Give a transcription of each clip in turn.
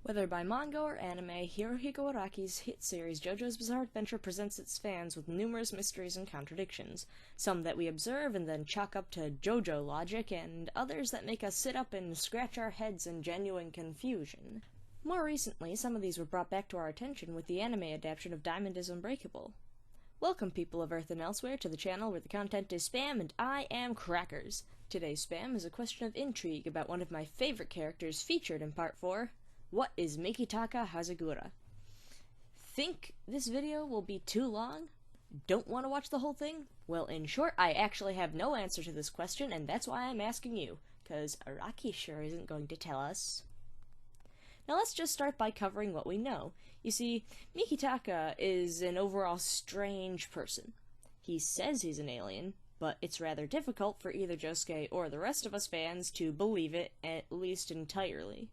Whether by manga or anime, Hirohiko Araki's hit series JoJo's Bizarre Adventure presents its fans with numerous mysteries and contradictions, some that we observe and then chalk up to JoJo logic, and others that make us sit up and scratch our heads in genuine confusion. More recently, some of these were brought back to our attention with the anime adaptation of Diamond is Unbreakable. Welcome, people of Earth and elsewhere, to the channel where the content is spam and I am Crackers. Today's spam is a question of intrigue about one of my favorite characters featured in Part 4. What is Mikitaka Hazagura? Think this video will be too long? Don't want to watch the whole thing? Well, in short, I actually have no answer to this question, and that's why I'm asking you, because Araki sure isn't going to tell us. Now let's just start by covering what we know. You see, Mikitaka is an overall strange person. He says he's an alien, but it's rather difficult for either Josuke or the rest of us fans to believe it, at least entirely.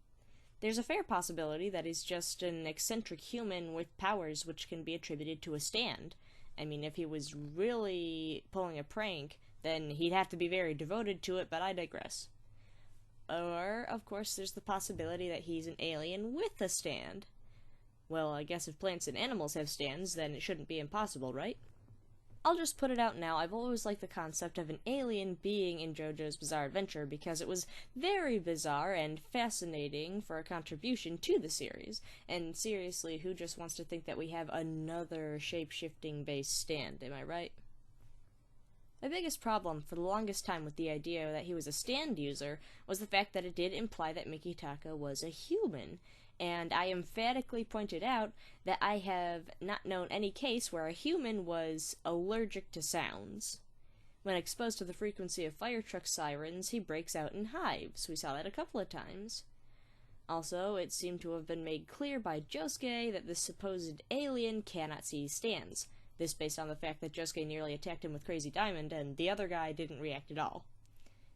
There's a fair possibility that he's just an eccentric human with powers which can be attributed to a stand. I mean, if he was really pulling a prank, then he'd have to be very devoted to it, but I digress. Or, of course, there's the possibility that he's an alien with a stand. Well, I guess if plants and animals have stands, then it shouldn't be impossible, right? I'll just put it out now, I've always liked the concept of an alien being in JoJo's Bizarre Adventure because it was very bizarre and fascinating for a contribution to the series. And seriously, who just wants to think that we have another shape-shifting based stand, am I right? My biggest problem for the longest time with the idea that he was a stand user was the fact that it did imply that Mikitaka was a human. And I emphatically pointed out that I have not known any case where a human was allergic to sounds. When exposed to the frequency of fire truck sirens, he breaks out in hives. We saw that a couple of times. Also, it seemed to have been made clear by Josuke that this supposed alien cannot see stands. This based on the fact that Josuke nearly attacked him with Crazy Diamond, and the other guy didn't react at all.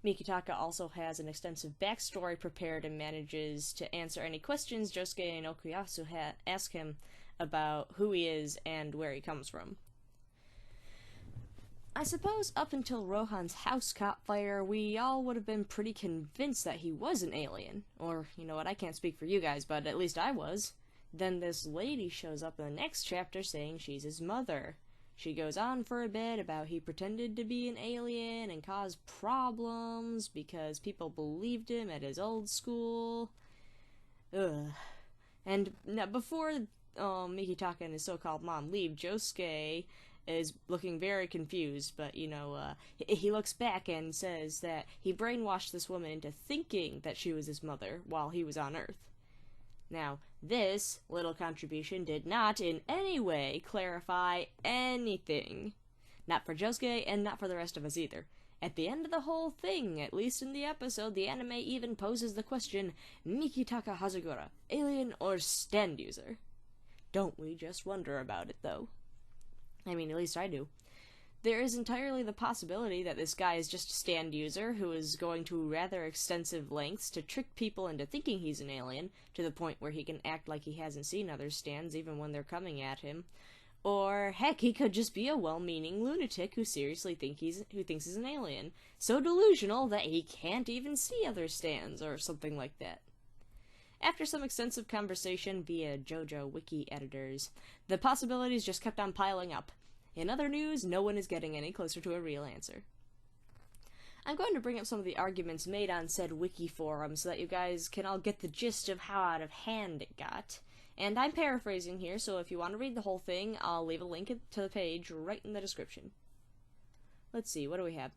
Mikitaka also has an extensive backstory prepared and manages to answer any questions Josuke and Okuyasu ask him about who he is and where he comes from. I suppose up until Rohan's house caught fire, we all would have been pretty convinced that he was an alien. Or, you know what, I can't speak for you guys, but at least I was. Then this lady shows up in the next chapter saying she's his mother. She goes on for a bit about he pretended to be an alien and caused problems because people believed him at his old school. Ugh. And now before Mikitaka and his so-called mom leave, Josuke is looking very confused, but, he looks back and says that he brainwashed this woman into thinking that she was his mother while he was on Earth. Now, this little contribution did not in any way clarify anything. Not for Josuke, and not for the rest of us either. At the end of the whole thing, at least in the episode, the anime even poses the question, Mikitaka Hazagura, alien or stand user? Don't we just wonder about it, though? I mean, at least I do. There is entirely the possibility that this guy is just a stand user who is going to rather extensive lengths to trick people into thinking he's an alien, to the point where he can act like he hasn't seen other stands even when they're coming at him. Or, heck, he could just be a well-meaning lunatic who seriously thinks he's an alien, so delusional that he can't even see other stands, or something like that. After some extensive conversation via JoJo wiki editors, the possibilities just kept on piling up. In other news, no one is getting any closer to a real answer. I'm going to bring up some of the arguments made on said wiki forum so that you guys can all get the gist of how out of hand it got. And I'm paraphrasing here, so if you want to read the whole thing, I'll leave a link to the page right in the description. Let's see, what do we have?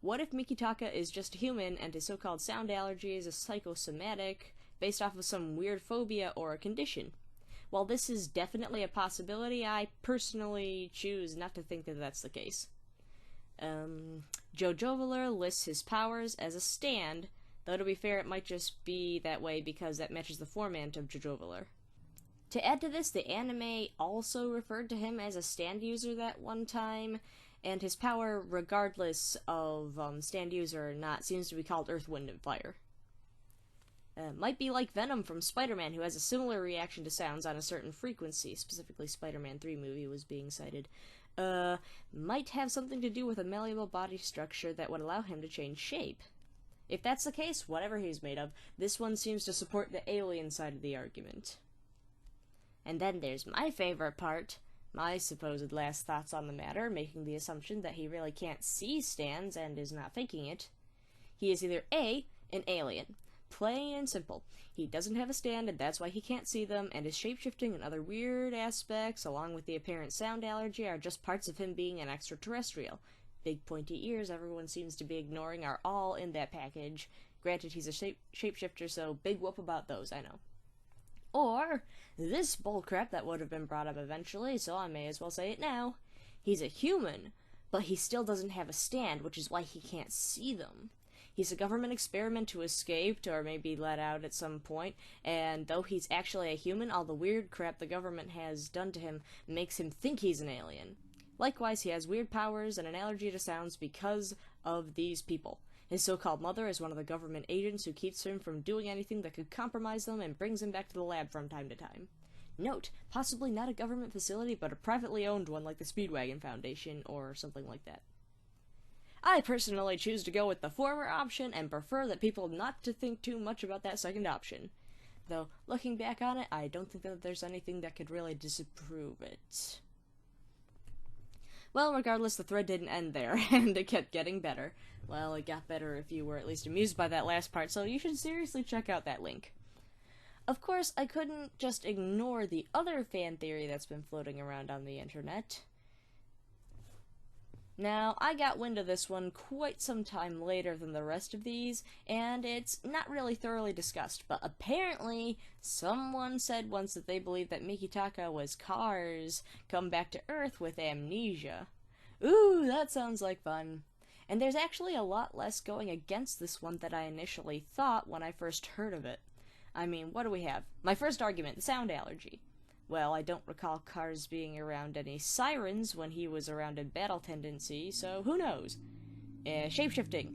What if Mikitaka is just a human and his so-called sound allergy is a psychosomatic based off of some weird phobia or a condition? While this is definitely a possibility, I personally choose not to think that that's the case. JoJo lists his powers as a stand, though to be fair it might just be that way because that matches the format of JoJo. To add to this, the anime also referred to him as a stand user that one time, and his power, regardless of stand user or not, seems to be called Earth, Wind, and Fire. Might be like Venom from Spider-Man, who has a similar reaction to sounds on a certain frequency, specifically Spider-Man 3 movie was being cited. Might have something to do with a malleable body structure that would allow him to change shape. If that's the case, whatever he's made of, this one seems to support the alien side of the argument. And then there's my favorite part, my supposed last thoughts on the matter, making the assumption that he really can't see stands and is not faking it. He is either A, an alien. Plain and simple. He doesn't have a stand, and that's why he can't see them, and his shapeshifting and other weird aspects, along with the apparent sound allergy, are just parts of him being an extraterrestrial. Big pointy ears everyone seems to be ignoring are all in that package. Granted, he's a shapeshifter, so big whoop about those, I know. Or this bullcrap that would have been brought up eventually, so I may as well say it now. He's a human, but he still doesn't have a stand, which is why he can't see them. He's a government experiment who escaped, or maybe let out at some point, and though he's actually a human, all the weird crap the government has done to him makes him think he's an alien. Likewise, he has weird powers and an allergy to sounds because of these people. His so-called mother is one of the government agents who keeps him from doing anything that could compromise them and brings him back to the lab from time to time. Note, possibly not a government facility, but a privately owned one like the Speedwagon Foundation or something like that. I personally choose to go with the former option and prefer that people not to think too much about that second option. Though, looking back on it, I don't think that there's anything that could really disprove it. Well, regardless, the thread didn't end there, and it kept getting better. Well, it got better if you were at least amused by that last part, so you should seriously check out that link. Of course, I couldn't just ignore the other fan theory that's been floating around on the internet. Now, I got wind of this one quite some time later than the rest of these, and it's not really thoroughly discussed, but apparently someone said once that they believed that Mikitaka was Cars come back to Earth with amnesia. Ooh, that sounds like fun. And there's actually a lot less going against this one than I initially thought when I first heard of it. I mean, what do we have? My first argument, the sound allergy. Well, I don't recall Cars being around any sirens when he was around in Battle Tendency, so who knows? Shapeshifting.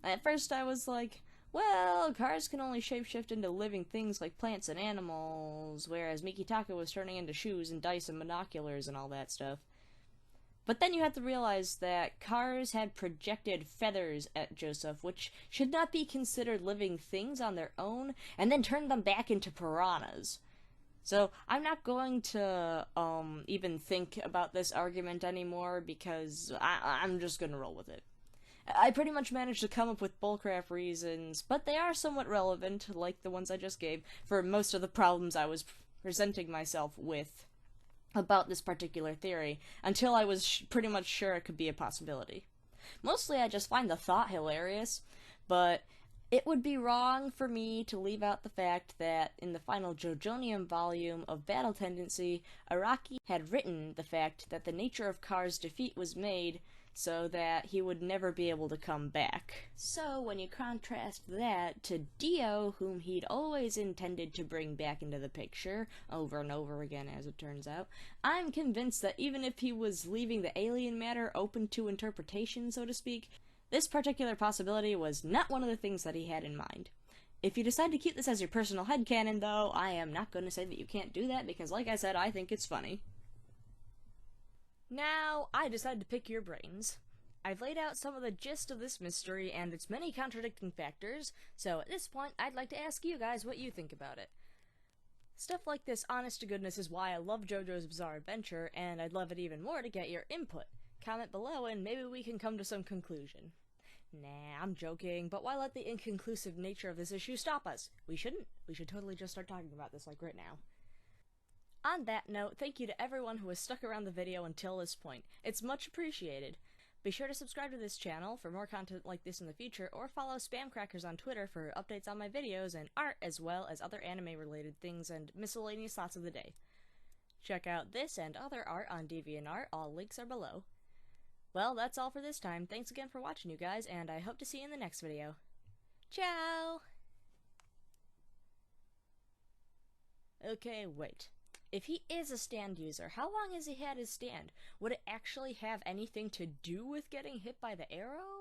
At first I was like, well, Cars can only shapeshift into living things like plants and animals, whereas Mikitaka was turning into shoes and dice and binoculars and all that stuff. But then you have to realize that Cars had projected feathers at Joseph, which should not be considered living things on their own, and then turned them back into piranhas. So I'm not going to even think about this argument anymore because I'm just going to roll with it. I pretty much managed to come up with bullcrap reasons, but they are somewhat relevant, like the ones I just gave, for most of the problems I was presenting myself with about this particular theory, until I was pretty much sure it could be a possibility. Mostly I just find the thought hilarious, but it would be wrong for me to leave out the fact that in the final JoJonium volume of Battle Tendency, Araki had written the fact that the nature of Cars' defeat was made so that he would never be able to come back. So when you contrast that to Dio, whom he'd always intended to bring back into the picture, over and over again as it turns out, I'm convinced that even if he was leaving the alien matter open to interpretation, so to speak, this particular possibility was not one of the things that he had in mind. If you decide to keep this as your personal headcanon, though, I am not going to say that you can't do that, because like I said, I think it's funny. Now, I decided to pick your brains. I've laid out some of the gist of this mystery and its many contradicting factors, so at this point, I'd like to ask you guys what you think about it. Stuff like this, honest to goodness, is why I love JoJo's Bizarre Adventure, and I'd love it even more to get your input. Comment below and maybe we can come to some conclusion. Nah, I'm joking, but why let the inconclusive nature of this issue stop us? We shouldn't. We should totally just start talking about this like right now. On that note, thank you to everyone who has stuck around the video until this point. It's much appreciated. Be sure to subscribe to this channel for more content like this in the future, or follow SpamCrackers on Twitter for updates on my videos and art, as well as other anime-related things and miscellaneous thoughts of the day. Check out this and other art on DeviantArt, all links are below. Well, that's all for this time. Thanks again for watching, you guys, and I hope to see you in the next video. Ciao! Okay, wait. If he is a stand user, how long has he had his stand? Would it actually have anything to do with getting hit by the arrow?